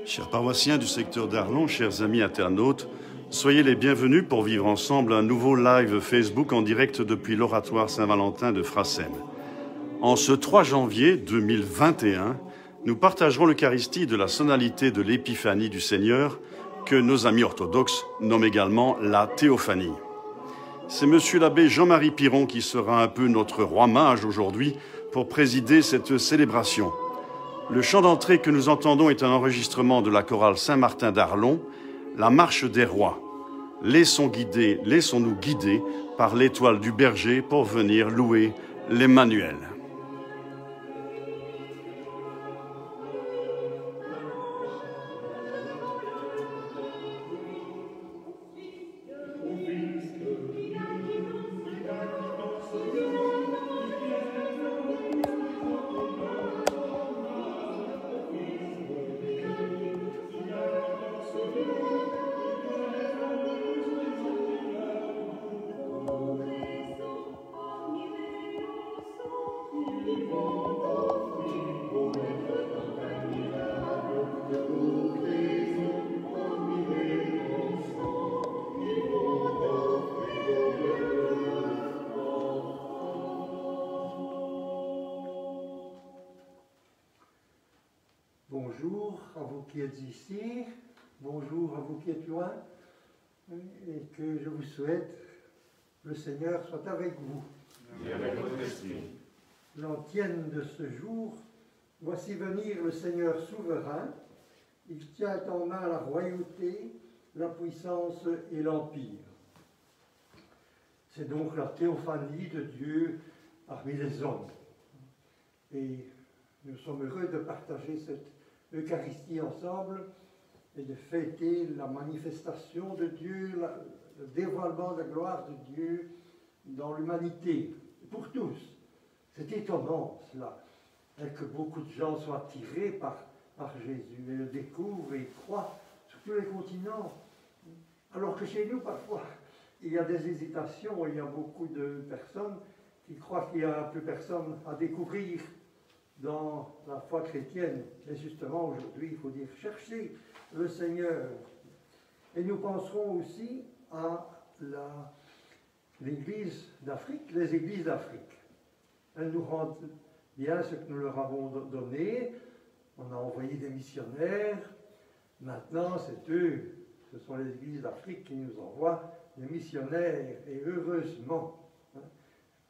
Chers paroissiens du secteur d'Arlon, chers amis internautes, soyez les bienvenus pour vivre ensemble un nouveau live Facebook en direct depuis l'Oratoire Saint-Valentin de Frassem. En ce 3 janvier 2021, nous partagerons l'Eucharistie de la sonalité de l'Épiphanie du Seigneur, que nos amis orthodoxes nomment également la Théophanie. C'est monsieur l'abbé Jean-Marie Piron qui sera un peu notre roi mage aujourd'hui pour présider cette célébration. Le chant d'entrée que nous entendons est un enregistrement de la chorale Saint-Martin d'Arlon, la marche des rois. Laissons-nous guider par l'étoile du berger pour venir louer l'Emmanuel. Bonjour à vous qui êtes ici, bonjour à vous qui êtes loin, et que je vous souhaite le Seigneur soit avec vous. Et avec votre esprit. L'antienne de ce jour, voici venir le Seigneur souverain, il tient en main la royauté, la puissance et l'empire. C'est donc la théophanie de Dieu parmi les hommes. Et nous sommes heureux de partager cette Eucharistie ensemble et de fêter la manifestation de Dieu, le dévoilement de la gloire de Dieu dans l'humanité, pour tous. C'est étonnant cela, que beaucoup de gens soient attirés par Jésus et le découvrent et croient sur tous les continents. Alors que chez nous, parfois, il y a des hésitations, il y a beaucoup de personnes qui croient qu'il n'y a plus personne à découvrir dans la foi chrétienne. Et justement, aujourd'hui, il faut dire, cherchez le Seigneur. Et nous penserons aussi à l'Église d'Afrique, les Églises d'Afrique. Elles nous rendent bien ce que nous leur avons donné. On a envoyé des missionnaires. Maintenant, c'est eux, ce sont les Églises d'Afrique qui nous envoient des missionnaires. Et heureusement,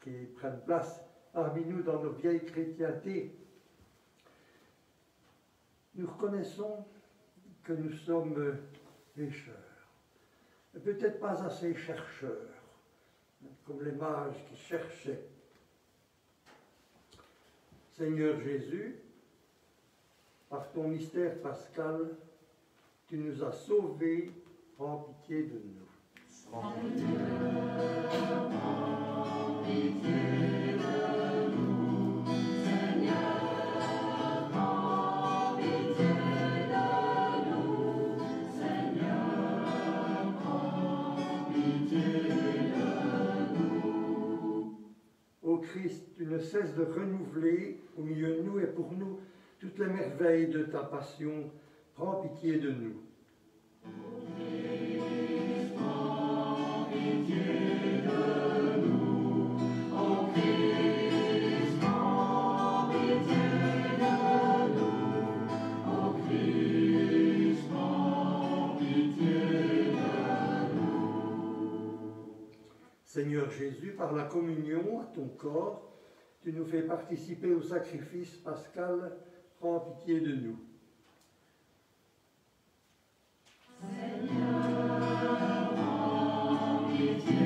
qui prennent place parmi nous dans nos vieilles chrétientés. Nous reconnaissons que nous sommes pécheurs, peut-être pas assez chercheurs, comme les mages qui cherchaient. Seigneur Jésus, par ton mystère pascal, tu nous as sauvés, prends pitié de nous. Prends pitié de nous. Prends pitié de nous, Seigneur. Prends pitié de nous, Seigneur. Prends pitié de nous. Ô Christ, tu ne cesses de renouveler au milieu de nous et pour nous toutes les merveilles de ta passion. Prends pitié de nous. Seigneur Jésus, par la communion à ton corps, tu nous fais participer au sacrifice pascal. Prends pitié de nous. Seigneur, prends pitié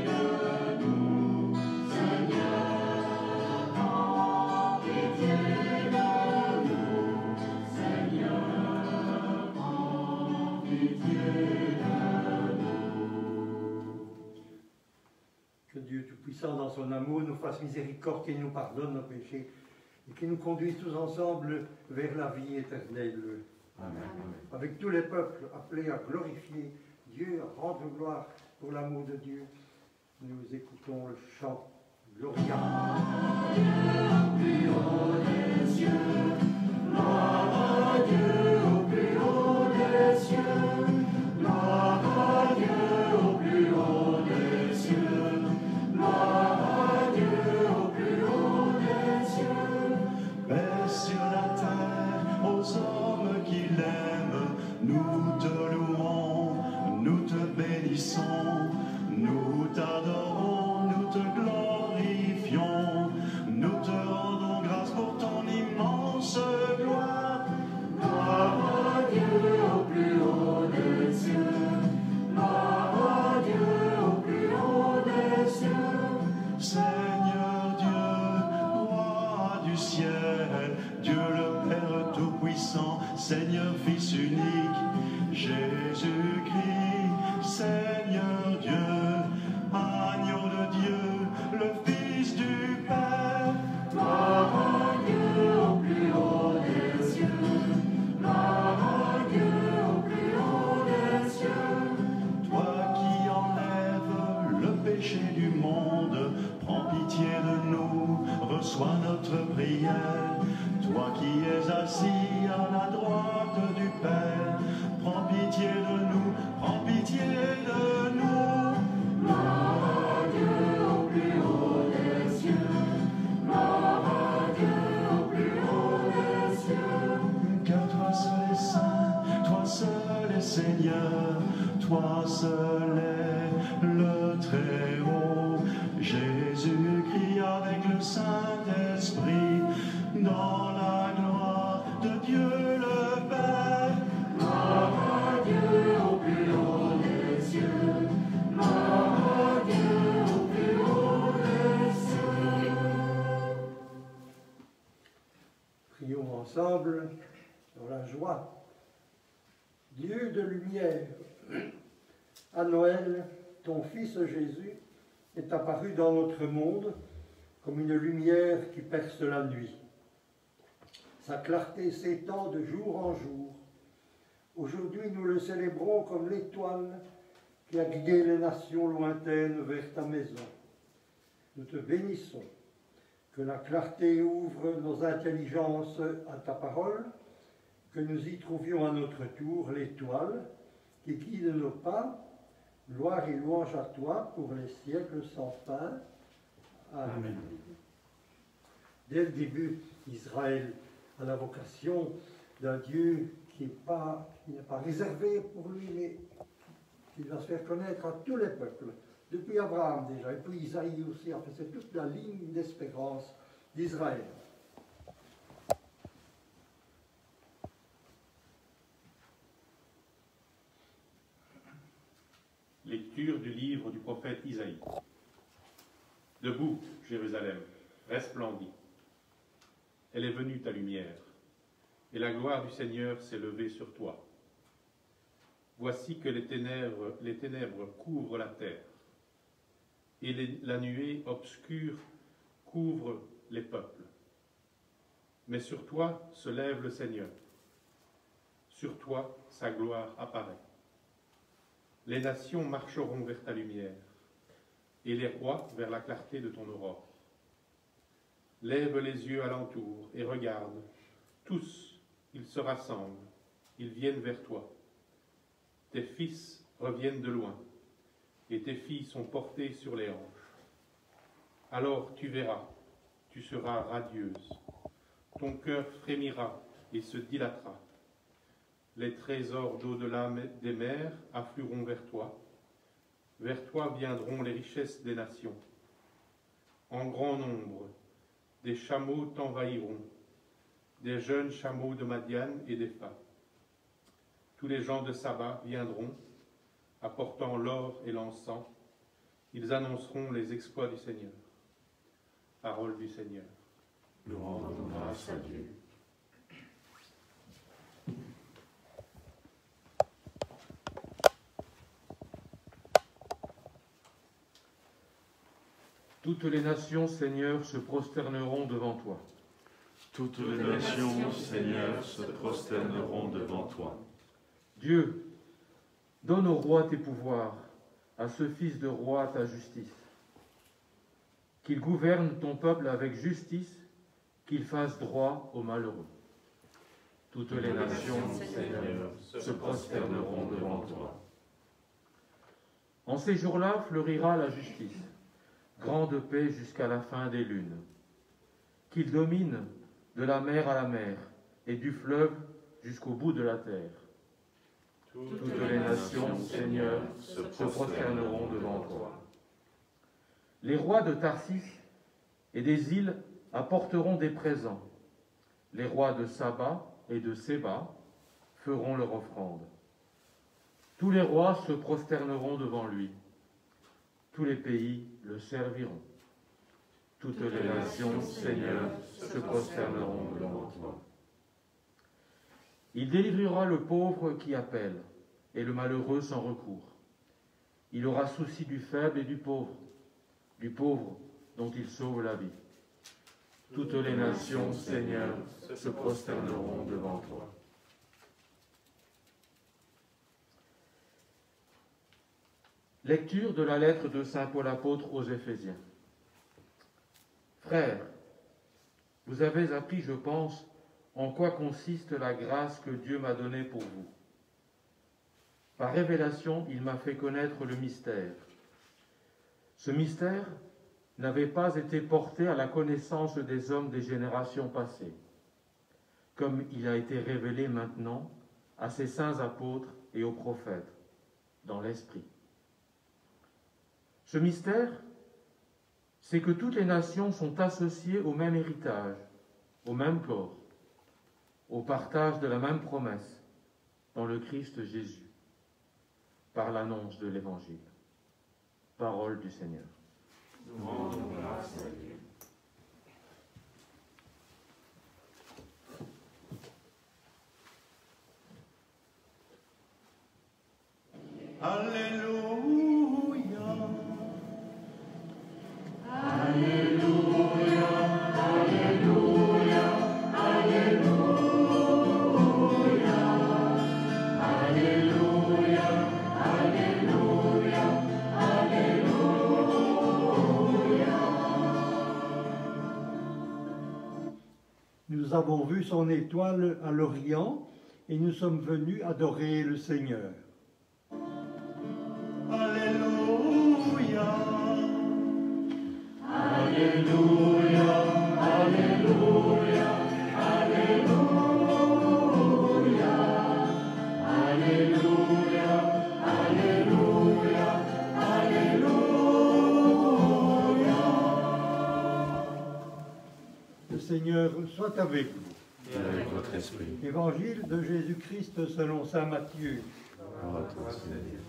de nous. Seigneur, prends pitié de nous. Seigneur, prends pitié de nous. Que Dieu Tout-Puissant, dans son amour, nous fasse miséricorde et nous pardonne nos péchés et qui nous conduise tous ensemble vers la vie éternelle. Amen. Avec tous les peuples appelés à glorifier Dieu, à rendre gloire pour l'amour de Dieu, nous écoutons le chant Gloria. Dieu au plus haut des cieux, gloire à Dieu au plus haut aux hommes qui l'aiment. Nous te louons, nous te bénissons, nous t'adorons, nous te glorifions, nous te rendons grâce pour ton immense gloire. Gloire à Dieu au plus haut des cieux. Gloire à Dieu au plus haut des cieux. Seigneur Dieu, roi du ciel, Dieu le Père Tout-Puissant, Seigneur Fils unique, Jésus-Christ, Seigneur Dieu, agneau de Dieu, le Fils du Père. Gloire à Dieu au plus haut des cieux. Gloire à Dieu au plus haut des cieux. Toi qui enlèves le péché du monde, prends pitié de nous, reçois notre prière. Toi qui es assis à la droite du Père, prends pitié de nous, prends pitié de nous. Gloire à Dieu au plus haut des cieux. Gloire à Dieu au plus haut des cieux. Car toi seul est saint, toi seul est Seigneur, toi seul est le Très-Haut. Jésus-Christ avec le Saint-Esprit, dans la gloire de Dieu le Père. Gloire à Dieu au plus haut des cieux. Gloire à Dieu au plus haut des cieux. Prions ensemble dans la joie. Dieu de lumière, à Noël, ton Fils Jésus est apparu dans notre monde comme une lumière qui perce la nuit. Sa clarté s'étend de jour en jour. Aujourd'hui, nous le célébrons comme l'étoile qui a guidé les nations lointaines vers ta maison. Nous te bénissons. Que la clarté ouvre nos intelligences à ta parole, que nous y trouvions à notre tour l'étoile qui guide nos pas. Gloire et louange à toi pour les siècles sans fin. Amen. Dès le début, Israël a la vocation d'un Dieu qui n'est pas réservé pour lui, mais qui va se faire connaître à tous les peuples. Depuis Abraham déjà, et puis Isaïe aussi, enfin c'est toute la ligne d'espérance d'Israël. Lecture du livre du prophète Isaïe. Debout, Jérusalem, resplendis. Elle est venue ta lumière, et la gloire du Seigneur s'est levée sur toi. Voici que les ténèbres couvrent la terre, et la nuée obscure couvre les peuples. Mais sur toi se lève le Seigneur. Sur toi sa gloire apparaît. Les nations marcheront vers ta lumière, et les rois vers la clarté de ton aurore. Lève les yeux alentour et regarde. Tous, ils se rassemblent, ils viennent vers toi. Tes fils reviennent de loin, et tes filles sont portées sur les hanches. Alors tu verras, tu seras radieuse. Ton cœur frémira et se dilatera. Les trésors d'au-delà des mers afflueront vers toi. Vers toi viendront les richesses des nations. En grand nombre, des chameaux t'envahiront, des jeunes chameaux de Madian et d'Épha. Tous les gens de Saba viendront, apportant l'or et l'encens. Ils annonceront les exploits du Seigneur. Parole du Seigneur. Nous rendons grâce à Dieu. Toutes les nations, Seigneur, se prosterneront devant toi. Toutes les nations, Seigneur, se prosterneront devant toi. Dieu, donne au roi tes pouvoirs, à ce fils de roi ta justice. Qu'il gouverne ton peuple avec justice, qu'il fasse droit aux malheureux. Toutes les nations, Seigneur, se prosterneront devant toi. En ces jours-là fleurira la justice, grande paix jusqu'à la fin des lunes. Qu'il domine de la mer à la mer et du fleuve jusqu'au bout de la terre. Toutes les nations, Seigneur, se prosterneront devant toi. Les rois de Tarsis et des îles apporteront des présents. Les rois de Saba et de Séba feront leur offrande. Tous les rois se prosterneront devant lui. Tous les pays le serviront. Toutes les nations, Seigneur, se prosterneront devant toi. Il délivrera le pauvre qui appelle, et le malheureux sans recours. Il aura souci du faible et du pauvre dont il sauve la vie. Toutes les nations, Seigneur, se prosterneront devant toi. Lecture de la lettre de saint Paul apôtre aux Éphésiens. Frères, vous avez appris, je pense, en quoi consiste la grâce que Dieu m'a donnée pour vous. Par révélation, il m'a fait connaître le mystère. Ce mystère n'avait pas été porté à la connaissance des hommes des générations passées, comme il a été révélé maintenant à ses saints apôtres et aux prophètes, dans l'Esprit. Ce mystère, c'est que toutes les nations sont associées au même héritage, au même corps, au partage de la même promesse dans le Christ Jésus, par l'annonce de l'Évangile. Parole du Seigneur. Nous rendons grâce à Dieu. Alléluia. Alléluia, Alléluia, Alléluia, Alléluia, Alléluia, Alléluia. Nous avons vu son étoile à l'Orient et nous sommes venus adorer le Seigneur. Alléluia. Alléluia, Alléluia, Alléluia, Alléluia, Alléluia, Alléluia. Le Seigneur soit avec vous. Et avec votre esprit. Évangile de Jésus-Christ selon saint Matthieu. Gloire à toi, Seigneur.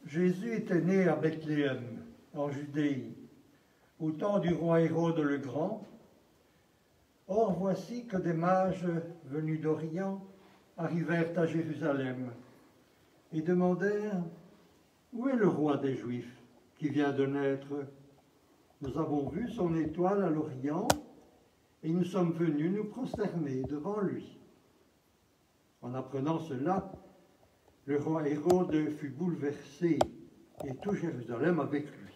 Jésus était né à Bethléem, en Judée, au temps du roi Hérode le Grand. Or voici que des mages venus d'Orient arrivèrent à Jérusalem et demandèrent « Où est le roi des Juifs qui vient de naître? Nous avons vu son étoile à l'Orient et nous sommes venus nous prosterner devant lui. » En apprenant cela, le roi Hérode fut bouleversé et tout Jérusalem avec lui.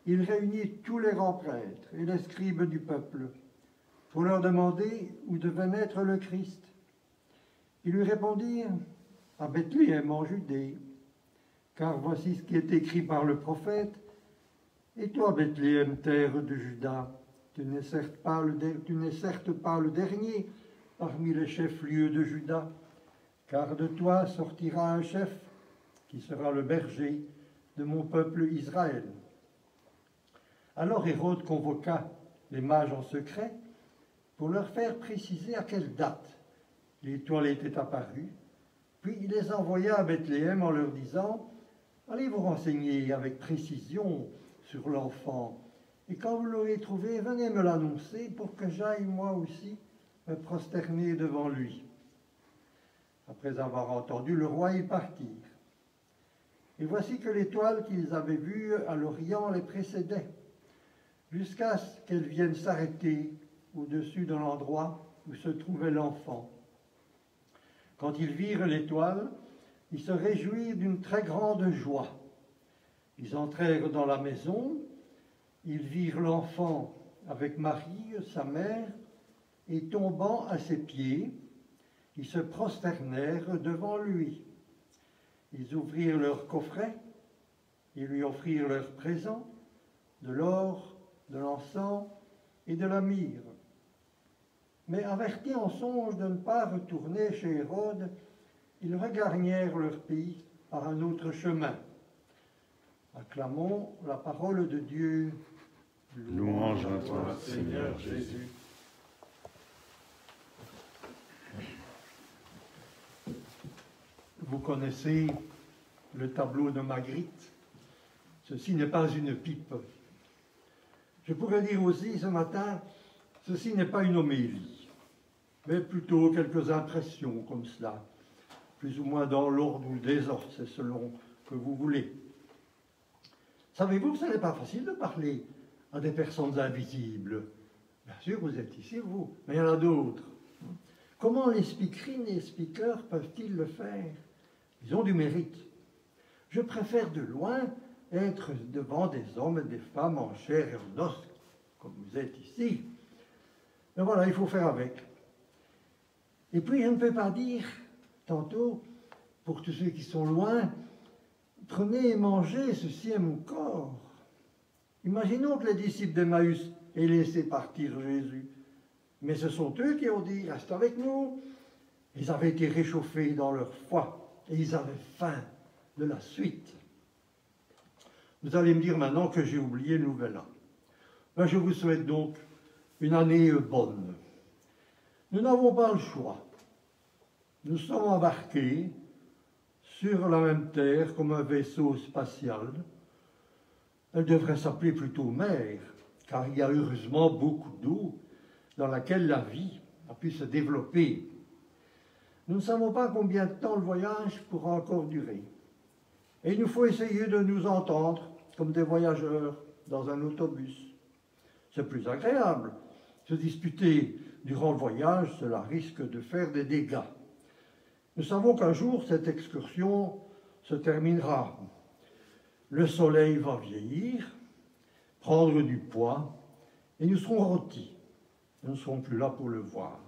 Il réunit tous les grands prêtres et les scribes du peuple pour leur demander où devait naître le Christ. Ils lui répondirent « À Bethléem en Judée, car voici ce qui est écrit par le prophète. Et toi, Bethléem, terre de Juda, tu n'es certes pas le dernier parmi les chefs-lieux de Juda, car de toi sortira un chef qui sera le berger de mon peuple Israël. » Alors Hérode convoqua les mages en secret pour leur faire préciser à quelle date l'étoile était apparue, puis il les envoya à Bethléem en leur disant « Allez vous renseigner avec précision sur l'enfant, et quand vous l'aurez trouvé, venez me l'annoncer pour que j'aille moi aussi me prosterner devant lui. » Après avoir entendu le roi, ils partirent. Et voici que l'étoile qu'ils avaient vue à l'Orient les précédait, jusqu'à ce qu'elle vienne s'arrêter au-dessus de l'endroit où se trouvait l'enfant. Quand ils virent l'étoile, ils se réjouirent d'une très grande joie. Ils entrèrent dans la maison, ils virent l'enfant avec Marie, sa mère, et tombant à ses pieds, ils se prosternèrent devant lui. Ils ouvrirent leur coffret, ils lui offrirent leurs présents, de l'or, de l'encens et de la myrrhe. Mais avertis en songe de ne pas retourner chez Hérode, ils regagnèrent leur pays par un autre chemin. Acclamons la parole de Dieu. Louange à toi, Seigneur Jésus. Vous connaissez le tableau de Magritte. Ceci n'est pas une pipe. Je pourrais dire aussi ce matin, ceci n'est pas une homélie, mais plutôt quelques impressions comme cela, plus ou moins dans l'ordre ou le désordre, c'est selon que vous voulez. Savez-vous que ce n'est pas facile de parler à des personnes invisibles? Bien sûr, vous êtes ici, vous, mais il y en a d'autres. Comment les speakerines et les speakers peuvent-ils le faire? Ils ont du mérite. Je préfère de loin être devant des hommes et des femmes en chair et en os, comme vous êtes ici. Mais voilà, il faut faire avec. Et puis, je ne peux pas dire, tantôt, pour tous ceux qui sont loin, prenez et mangez, ceci est mon corps. Imaginons que les disciples d'Emmaüs aient laissé partir Jésus. Mais ce sont eux qui ont dit, reste avec nous. Ils avaient été réchauffés dans leur foi et ils avaient faim de la suite. Vous allez me dire maintenant que j'ai oublié le nouvel an. Ben, je vous souhaite donc une année bonne. Nous n'avons pas le choix. Nous sommes embarqués sur la même terre comme un vaisseau spatial. Elle devrait s'appeler plutôt mer, car il y a heureusement beaucoup d'eau dans laquelle la vie a pu se développer. Nous ne savons pas combien de temps le voyage pourra encore durer. Et il nous faut essayer de nous entendre comme des voyageurs dans un autobus. C'est plus agréable. Se disputer durant le voyage, cela risque de faire des dégâts. Nous savons qu'un jour, cette excursion se terminera. Le soleil va vieillir, prendre du poids, et nous serons rôtis. Nous ne serons plus là pour le voir.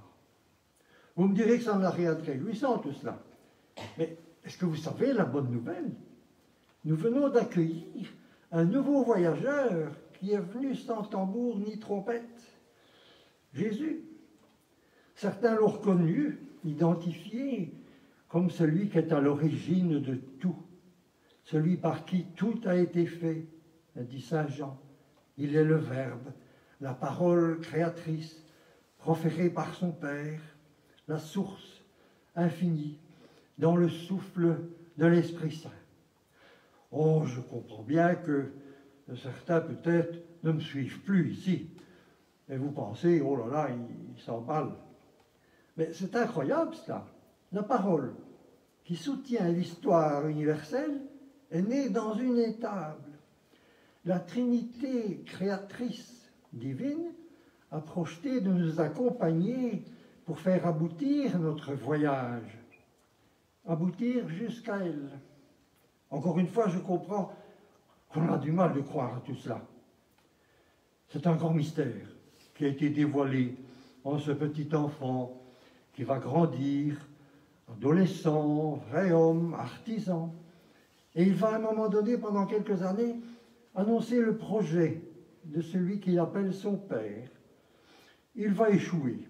Vous me direz que ça n'a rien de réjouissant, tout cela. Mais est-ce que vous savez la bonne nouvelle? Nous venons d'accueillir un nouveau voyageur qui est venu sans tambour ni trompette. Jésus. Certains l'ont reconnu, identifié comme celui qui est à l'origine de tout, celui par qui tout a été fait, dit saint Jean. Il est le Verbe, la parole créatrice, proférée par son Père, la source infinie, dans le souffle de l'Esprit Saint. Oh, je comprends bien que certains peut-être ne me suivent plus ici. Et vous pensez, oh là là, ils s'emballent. Mais c'est incroyable cela. La parole qui soutient l'histoire universelle est née dans une étable. La Trinité créatrice divine a projeté de nous accompagner pour faire aboutir notre voyage, aboutir jusqu'à elle. Encore une fois, je comprends qu'on a du mal de croire à tout cela. C'est un grand mystère qui a été dévoilé en ce petit enfant qui va grandir, adolescent, vrai homme, artisan. Et il va à un moment donné, pendant quelques années, annoncer le projet de celui qu'il appelle son Père. Il va échouer,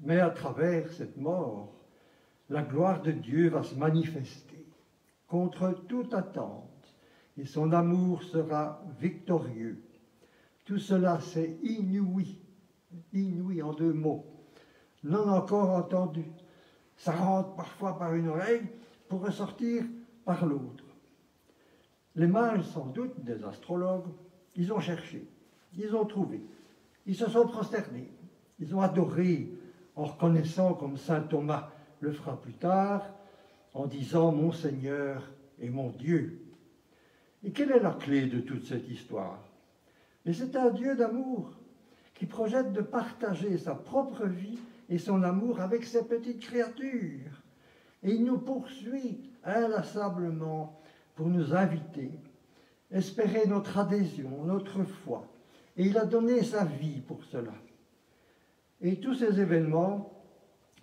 mais à travers cette mort, la gloire de Dieu va se manifester contre toute attente, et son amour sera victorieux. Tout cela, c'est inouï, inouï en deux mots, non encore entendu. Ça rentre parfois par une oreille pour ressortir par l'autre. Les mages, sans doute, des astrologues, ils ont cherché, ils ont trouvé, ils se sont prosternés, ils ont adoré en reconnaissant, comme saint Thomas le fera plus tard, en disant « Mon Seigneur et mon Dieu ». Et quelle est la clé de toute cette histoire? Et c'est un Dieu d'amour qui projette de partager sa propre vie et son amour avec ses petites créatures. Et il nous poursuit inlassablement pour nous inviter, espérer notre adhésion, notre foi. Et il a donné sa vie pour cela. Et tous ces événements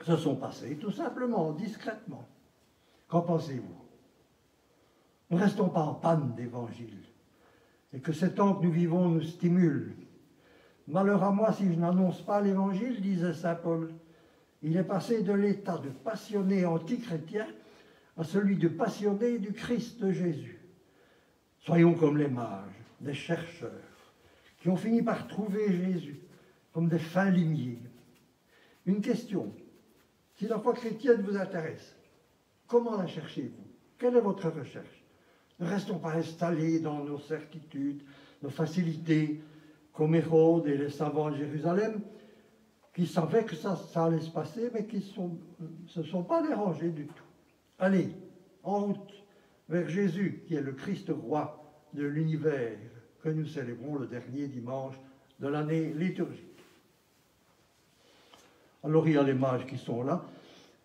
se sont passés tout simplement, discrètement. Qu'en pensez-vous? Ne restons pas en panne d'évangile et que ces temps que nous vivons nous stimulent. Malheur à moi si je n'annonce pas l'Évangile, disait saint Paul. Il est passé de l'état de passionné anti-chrétien à celui de passionné du Christ Jésus. Soyons comme les mages, des chercheurs, qui ont fini par trouver Jésus comme des fins limiers. Une question, si la foi chrétienne vous intéresse, comment la cherchez-vous? Quelle est votre recherche? Ne restons pas installés dans nos certitudes, nos facilités, comme Hérode et les savants de Jérusalem, qui savaient que ça allait se passer, mais qui ne se sont pas dérangés du tout. Allez, en route vers Jésus, qui est le Christ roi de l'univers, que nous célébrons le dernier dimanche de l'année liturgique. Alors il y a les mages qui sont là.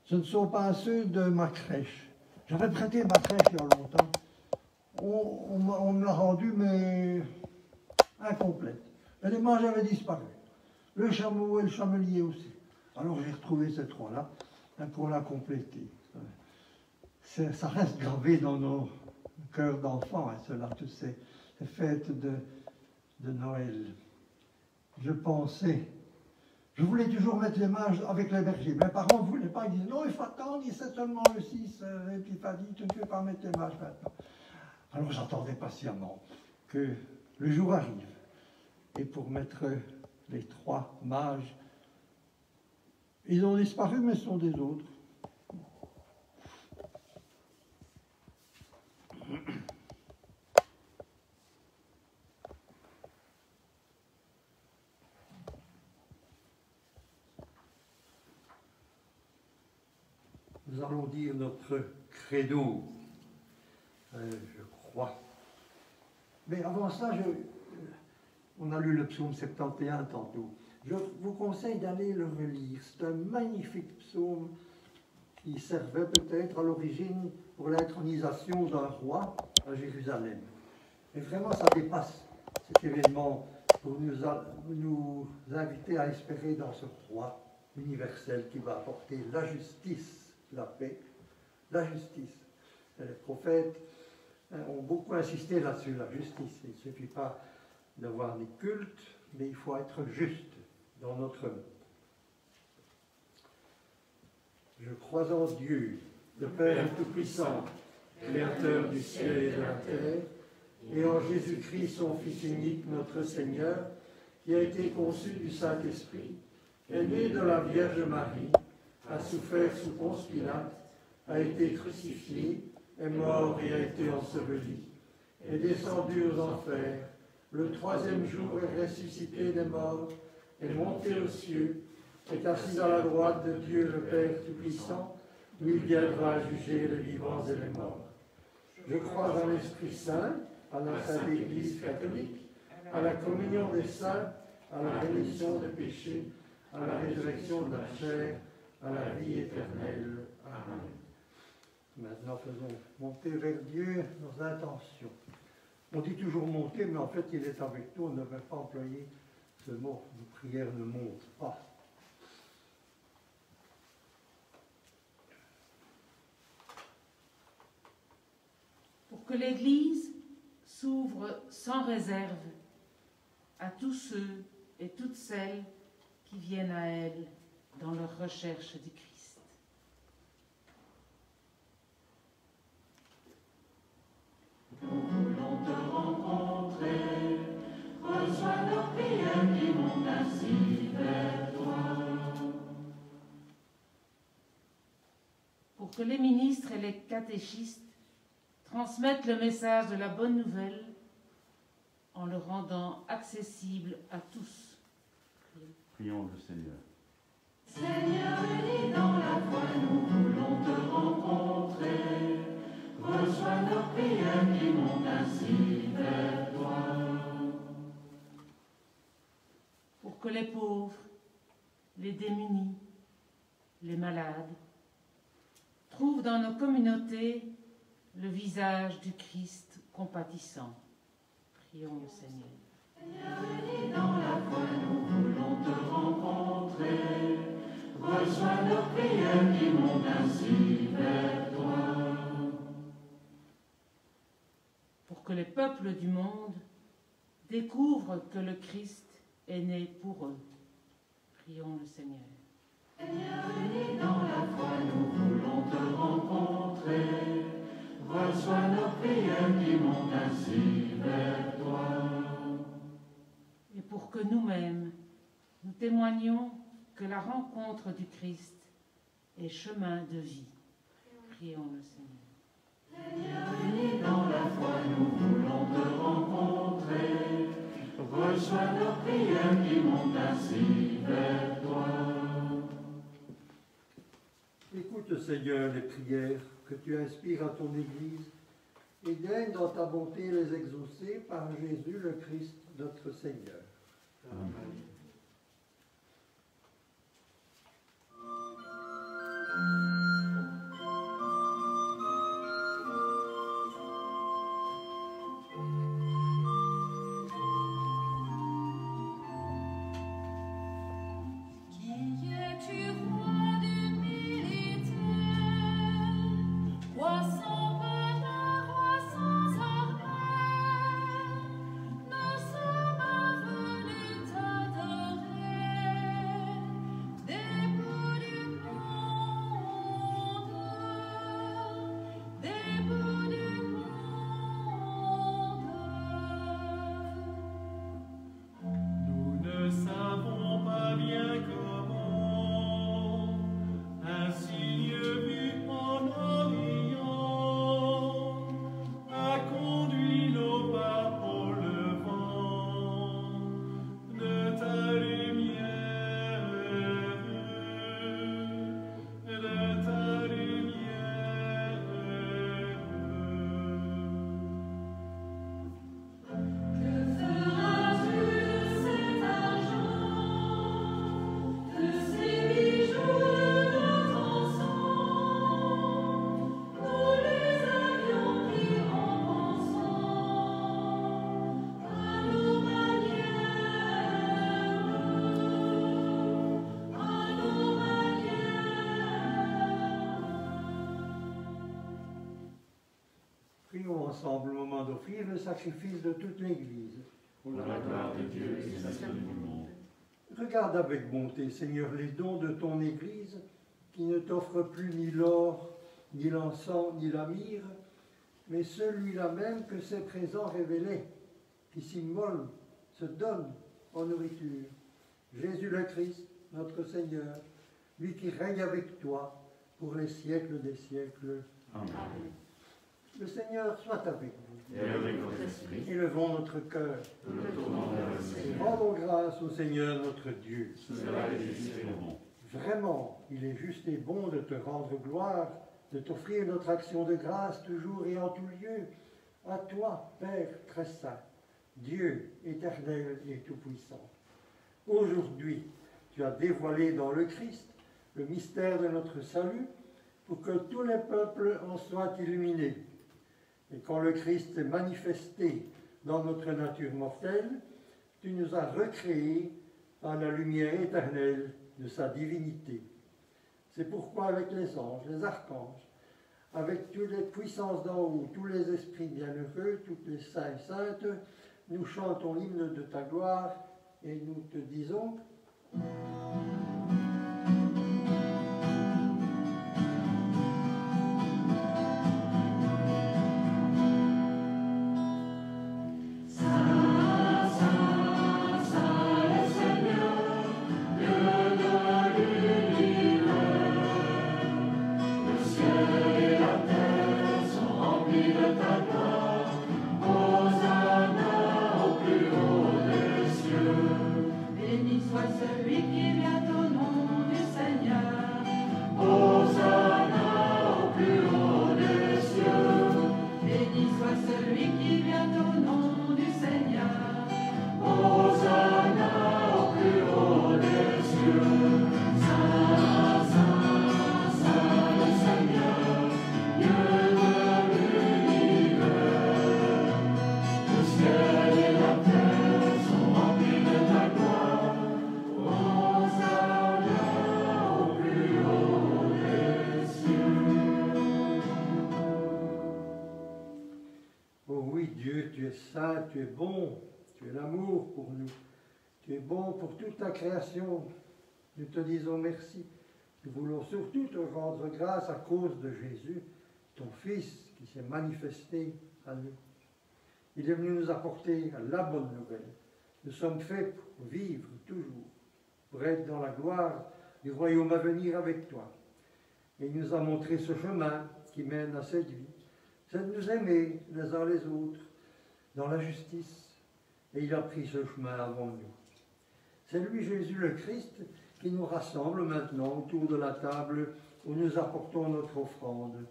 Ce ne sont pas ceux de ma crèche. J'avais prêté ma crèche il y a longtemps. On me l'a rendue, mais incomplète. Et les mages avaient disparu. Le chameau et le chamelier aussi. Alors j'ai retrouvé ces trois-là pour la compléter. Ça reste gravé dans nos cœurs d'enfants, cela, toutes ces fêtes de Noël. Je voulais toujours mettre les mages avec les bergers. Mes parents ne voulaient pas, ils disaient non, il faut attendre, c'est seulement le 6 Épiphanie, tu ne peux pas mettre les mages maintenant. Alors j'attendais patiemment que le jour arrive. Et pour mettre les trois mages, ils ont disparu, mais ce sont des autres. Nous allons dire notre credo, je crois. Mais avant ça, on a lu le psaume 71 tantôt. Je vous conseille d'aller le relire. C'est un magnifique psaume qui servait peut-être à l'origine pour l'intronisation d'un roi à Jérusalem. Et vraiment, ça dépasse cet événement pour nous inviter à espérer dans ce roi universel qui va apporter la justice, la paix, la justice. Et les prophètes ont beaucoup insisté là-dessus, la justice. Il ne suffit pas d'avoir des cultes, mais il faut être juste dans notre monde. Je crois en Dieu, le Père Tout-Puissant, Créateur du ciel et de la terre, et en Jésus-Christ, son Fils unique, notre Seigneur, qui a été conçu du Saint-Esprit, est né de la Vierge Marie, a souffert sous Ponce Pilate, a été crucifié, est mort et a été enseveli, est descendu aux enfers, le troisième jour est ressuscité des morts, est monté aux cieux, est assis à la droite de Dieu le Père Tout-Puissant, où il viendra juger les vivants et les morts. Je crois en l'Esprit Saint, à la Sainte Église catholique, à la communion des saints, à la rémission des péchés, à la résurrection de la chair, à la vie éternelle. Amen. Maintenant, faisons monter vers Dieu nos intentions. On dit toujours monter, mais en fait, il est avec nous. On ne devrait pas employer ce mot. Nos prières ne montent pas. Pour que l'Église s'ouvre sans réserve à tous ceux et toutes celles qui viennent à elle dans leur recherche du Christ. Nous voulons te rencontrer, reçois nos prières qui montent ainsi vers toi. Pour que les ministres et les catéchistes transmettent le message de la bonne nouvelle en le rendant accessible à tous. Prions le Seigneur. Seigneur, unis dans la foi, nous voulons te rencontrer. Reçois nos prières qui montent ainsi vers toi. Pour que les pauvres, les démunis, les malades trouvent dans nos communautés le visage du Christ compatissant. Prions le Seigneur. Seigneur, unis dans la foi, nous voulons te rencontrer. Reçois nos prières qui montent ainsi vers toi. Pour que les peuples du monde découvrent que le Christ est né pour eux. Prions le Seigneur. Seigneur, unis dans la foi, nous voulons te rencontrer. Reçois nos prières qui montent ainsi vers toi. Et pour que nous-mêmes, nous témoignions que la rencontre du Christ est chemin de vie. Prions le Seigneur. Seigneur, unis dans la foi, nous voulons te rencontrer. Reçois nos prières qui montent ainsi vers toi. Écoute, Seigneur, les prières que tu inspires à ton Église et daigne dans ta bonté les exaucer par Jésus le Christ, notre Seigneur. Amen. Ensemble, au moment d'offrir le sacrifice de toute l'Église. Pour la gloire de Dieu et la salut du monde. Regarde avec bonté, Seigneur, les dons de ton Église, qui ne t'offre plus ni l'or, ni l'encens, ni la myrrhe, mais celui-là même que ses présents révélaient, qui s'immole, se donne en nourriture. Jésus le Christ, notre Seigneur, lui qui règne avec toi pour les siècles des siècles. Amen. Le Seigneur soit avec vous. Et avec votre esprit. Élevons notre cœur. Nous le tournons vers le Seigneur. Rendons grâce au Seigneur notre Dieu. Cela est juste et bon. Vraiment, il est juste et bon de te rendre gloire, de t'offrir notre action de grâce toujours et en tout lieu. À toi, Père très saint, Dieu éternel et tout-puissant. Aujourd'hui, tu as dévoilé dans le Christ le mystère de notre salut pour que tous les peuples en soient illuminés. Et quand le Christ est manifesté dans notre nature mortelle, tu nous as recréés par la lumière éternelle de sa divinité. C'est pourquoi avec les anges, les archanges, avec toutes les puissances d'en haut, tous les esprits bienheureux, toutes les saints et saintes, nous chantons l'hymne de ta gloire et nous te disons... Tu es bon, tu es l'amour pour nous. Tu es bon pour toute ta création. Nous te disons merci. Nous voulons surtout te rendre grâce à cause de Jésus, ton Fils qui s'est manifesté à nous. Il est venu nous apporter la bonne nouvelle. Nous sommes faits pour vivre toujours, pour être dans la gloire du royaume à venir avec toi. Et il nous a montré ce chemin qui mène à cette vie. C'est de nous aimer les uns les autres dans la justice. Et il a pris ce chemin avant nous. C'est lui, Jésus le Christ, qui nous rassemble maintenant autour de la table où nous apportons notre offrande.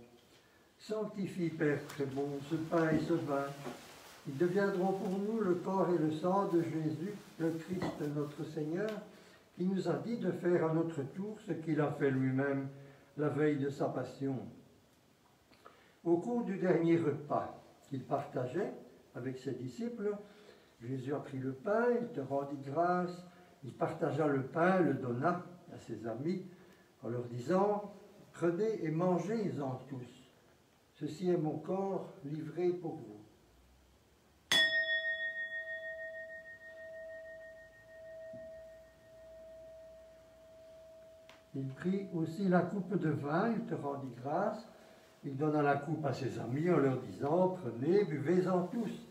Sanctifie, Père très bon, ce pain et ce vin. Ils deviendront pour nous le corps et le sang de Jésus, le Christ notre Seigneur, qui nous a dit de faire à notre tour ce qu'il a fait lui-même la veille de sa passion. Au cours du dernier repas qu'il partageait avec ses disciples, Jésus a pris le pain, il te rendit grâce, il partagea le pain, le donna à ses amis en leur disant « Prenez et mangez-en tous. Ceci est mon corps livré pour vous. » Il prit aussi la coupe de vin, il te rendit grâce, il donna la coupe à ses amis en leur disant « Prenez, buvez-en tous,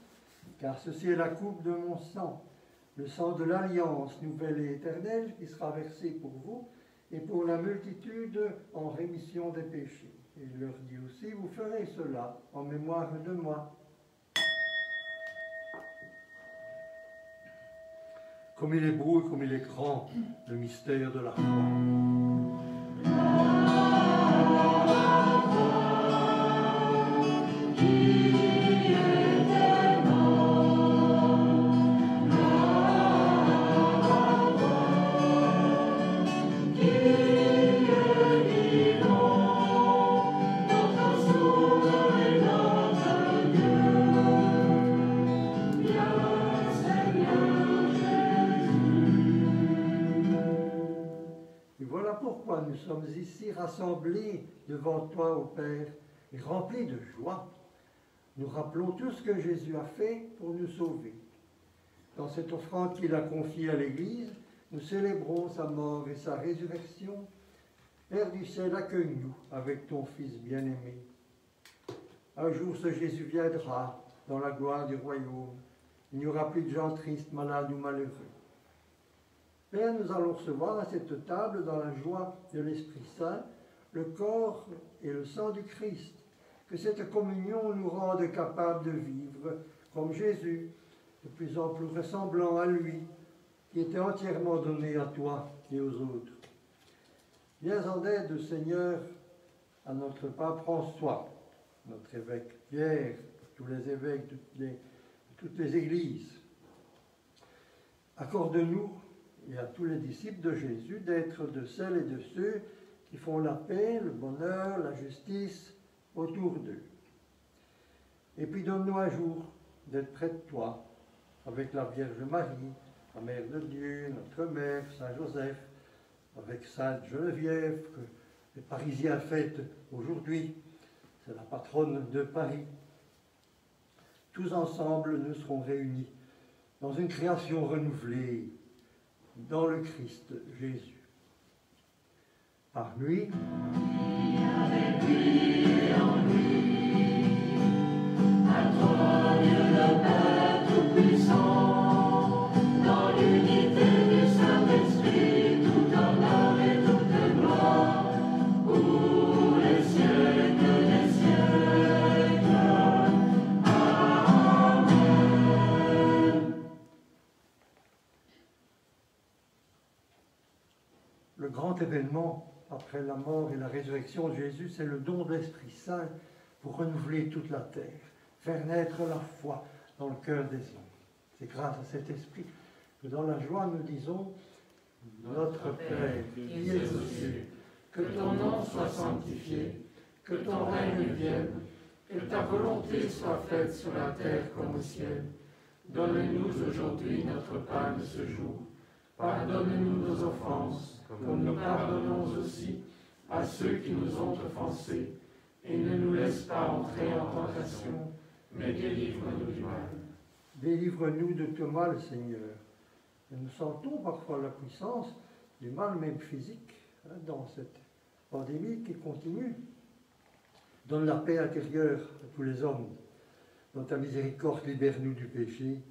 car ceci est la coupe de mon sang, le sang de l'alliance nouvelle et éternelle qui sera versé pour vous et pour la multitude en rémission des péchés. » Et il leur dit aussi « Vous ferez cela en mémoire de moi. » Comme il est beau et comme il est grand, le mystère de la foi. Nous sommes ici rassemblés devant toi, ô Père, et remplis de joie. Nous rappelons tout ce que Jésus a fait pour nous sauver. Dans cette offrande qu'il a confiée à l'Église, nous célébrons sa mort et sa résurrection. Père du ciel, accueille-nous avec ton Fils bien-aimé. Un jour, ce Jésus viendra dans la gloire du royaume. Il n'y aura plus de gens tristes, malades ou malheureux. Père, nous allons recevoir à cette table, dans la joie de l'Esprit Saint, le corps et le sang du Christ. Que cette communion nous rende capables de vivre comme Jésus, de plus en plus ressemblant à lui, qui était entièrement donné à toi et aux autres. Viens en aide, Seigneur, à notre pape François, notre évêque Pierre, tous les évêques de toutes les églises. Accorde-nous et à tous les disciples de Jésus d'être de celles et de ceux qui font la paix, le bonheur, la justice autour d'eux. Et puis donne-nous un jour d'être près de toi, avec la Vierge Marie, la Mère de Dieu, notre Mère, Saint Joseph, avec Sainte Geneviève, que les Parisiens fêtent aujourd'hui, c'est la patronne de Paris. Tous ensemble, nous serons réunis dans une création renouvelée, dans le Christ Jésus. Par lui, avec lui et en lui, à toi Dieu le Père Tout-Puissant, dans l'unité du Saint-Esprit, tout honneur et toute gloire, pour les siècles des siècles. Amen. le grand événement après la mort et la résurrection de Jésus, c'est le don de l'Esprit Saint pour renouveler toute la terre, faire naître la foi dans le cœur des hommes. C'est grâce à cet Esprit que dans la joie nous disons « Notre Père qui es aux cieux, que ton nom soit sanctifié, que ton règne vienne, que ta volonté soit faite sur la terre comme au ciel. Donne-nous aujourd'hui notre pain de ce jour. Pardonne-nous nos offenses, comme nous pardonnons aussi à ceux qui nous ont offensés. Et ne nous laisse pas entrer en tentation, mais délivre-nous du mal. » Délivre-nous de tout mal, Seigneur. Et nous sentons parfois la puissance du mal, même physique, dans cette pandémie qui continue. Donne la paix intérieure à tous les hommes. Dans ta miséricorde, libère-nous du péché.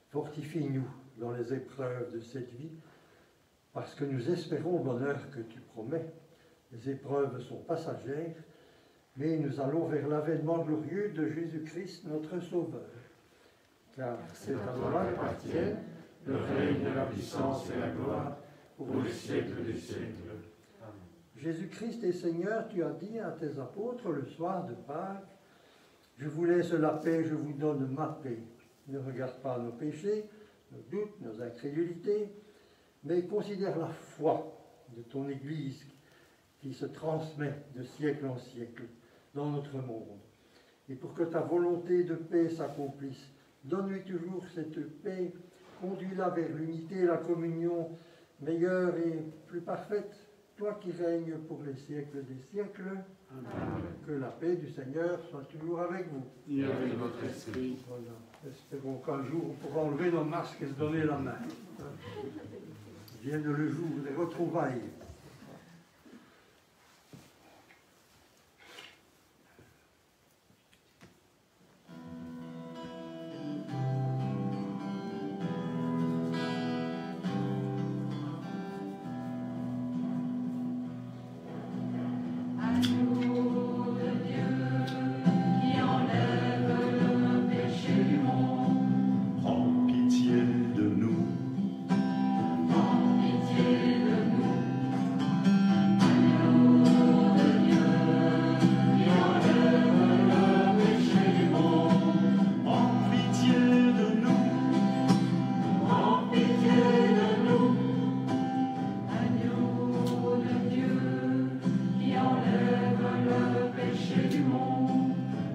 Fortifie-nous dans les épreuves de cette vie, parce que nous espérons le bonheur que tu promets. Les épreuves sont passagères, mais nous allons vers l'avènement glorieux de Jésus-Christ, notre Sauveur. Car c'est à toi qu'appartiennent le règne, la puissance et la gloire, pour les siècles des siècles. Jésus-Christ est Seigneur, tu as dit à tes apôtres le soir de Pâques, « Je vous laisse la paix, je vous donne ma paix. Ne regarde pas nos péchés, nos doutes, nos incrédulités, mais considère la foi de ton Église qui se transmet de siècle en siècle dans notre monde. Et pour que ta volonté de paix s'accomplisse, donne-lui toujours cette paix, conduis-la vers l'unité et la communion meilleure et plus parfaite, toi qui règnes pour les siècles des siècles. Amen. Que la paix du Seigneur soit toujours avec vous. Et avec votre esprit. Voilà. Espérons qu'un jour on pourra enlever nos masques et se donner la main. Vienne le jour des retrouvailles. Prends pitié de nous. Prends pitié de nous.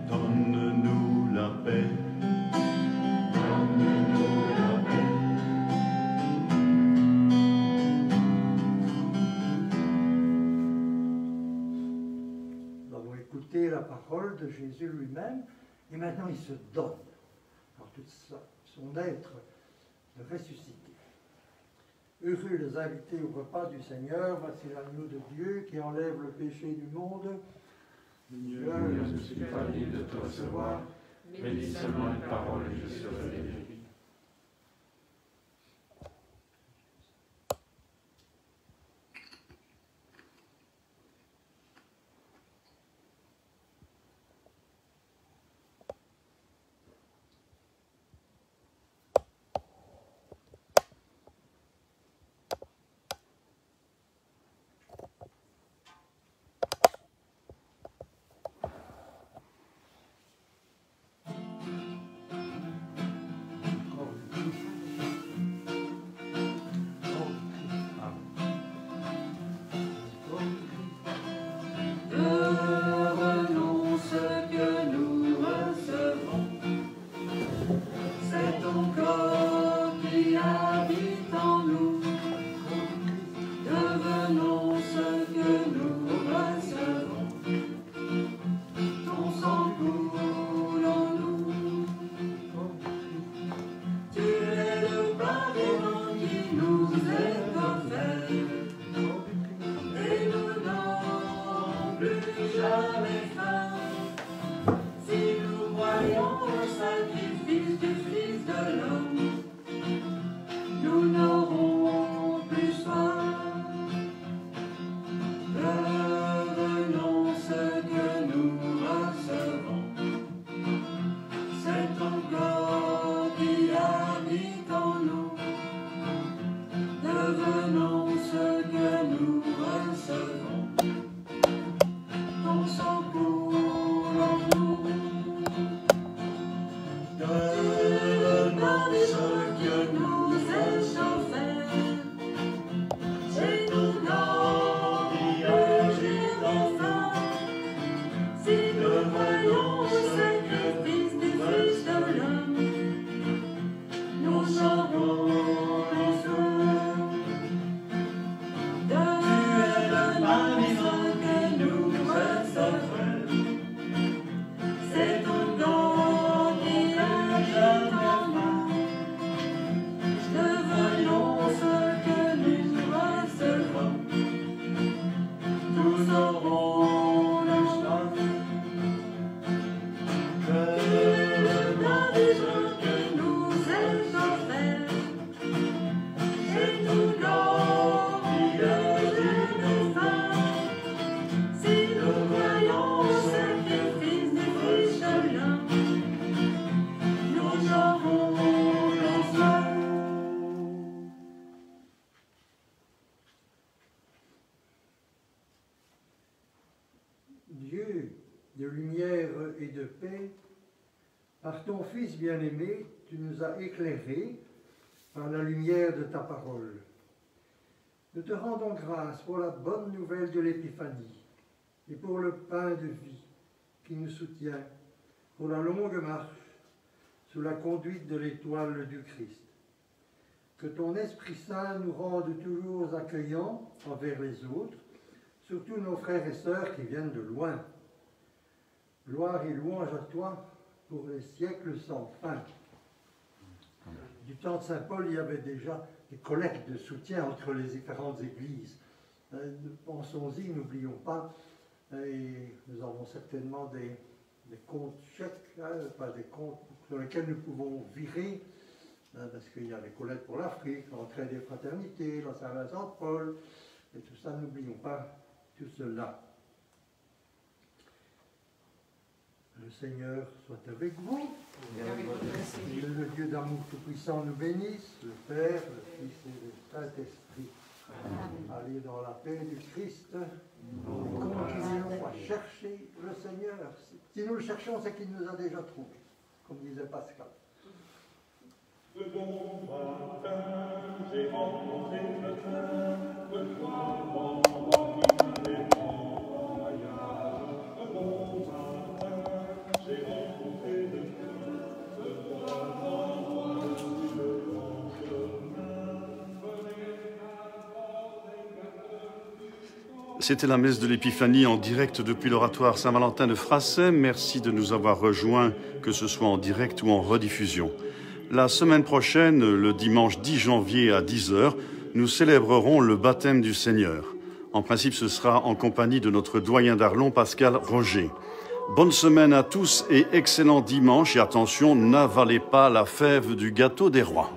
Donne-nous la paix. Nous avons écouté la parole de Jésus lui-même, et maintenant il se donne, dans tout son être, de ressusciter. Heureux les invités au repas du Seigneur, voici l'agneau de Dieu qui enlève le péché du monde. Seigneur, je ne suis pas digne de te recevoir, mais dis seulement une parole et je serai guéri. Devenons ce que nous recevons. C'est ton corps qui habite en nous. Devenons ce que nous recevons. Ton sang coule en nous. Tu es le pain vivant qui nous est offert. Et nous n'aurons plus jamais faim. Si nous croyons au sacrifice du Fils de l'homme, nous n'aurons plus soif. Devenons ce que nous recevons. C'est ton corps qui habite en nous. Devenons ce que nous recevons. Ton sang nous aurons la joie. Que le baptême que nous est offert est tout glorieux d'une fin. Si nous croyons au sacrifice du Fils de l'homme, nous aurons la joie. Dieu de lumière et de paix, par ton Fils bien-aimé, tu nous as éclairés par la lumière de ta parole. Nous te rendons grâce pour la bonne nouvelle de l'Épiphanie et pour le pain de vie qui nous soutient pour la longue marche sous la conduite de l'étoile du Christ. Que ton Esprit Saint nous rende toujours accueillants envers les autres, surtout nos frères et sœurs qui viennent de loin. Gloire et louange à toi pour les siècles sans fin. Du temps de Saint Paul, il y avait déjà des collectes de soutien entre les différentes églises. Pensons-y, n'oublions pas, et nous avons certainement des comptes chèques, pas des comptes sur lesquels nous pouvons virer, parce qu'il y a les collectes pour l'Afrique, l'entraide des fraternités, la Saint-Vincent de Paul, et tout ça, n'oublions pas tout cela. Le Seigneur soit avec vous. Que le Dieu d'amour tout-puissant nous bénisse, le Père, le Fils et le Saint-Esprit. Allez dans la paix du Christ. Continuons à chercher le Seigneur. Si nous le cherchons, c'est qu'il nous a déjà trouvés, comme disait Pascal. Le bon matin, j'ai rencontré le cœur, le bon matin, j'ai rencontré C'était la messe de l'Épiphanie en direct depuis l'oratoire Saint-Valentin de Frassem. Merci de nous avoir rejoints, que ce soit en direct ou en rediffusion. La semaine prochaine, le dimanche 10 janvier à 10h, nous célébrerons le baptême du Seigneur. En principe, ce sera en compagnie de notre doyen d'Arlon, Pascal Roger. Bonne semaine à tous et excellent dimanche. Et attention, n'avalez pas la fève du gâteau des rois.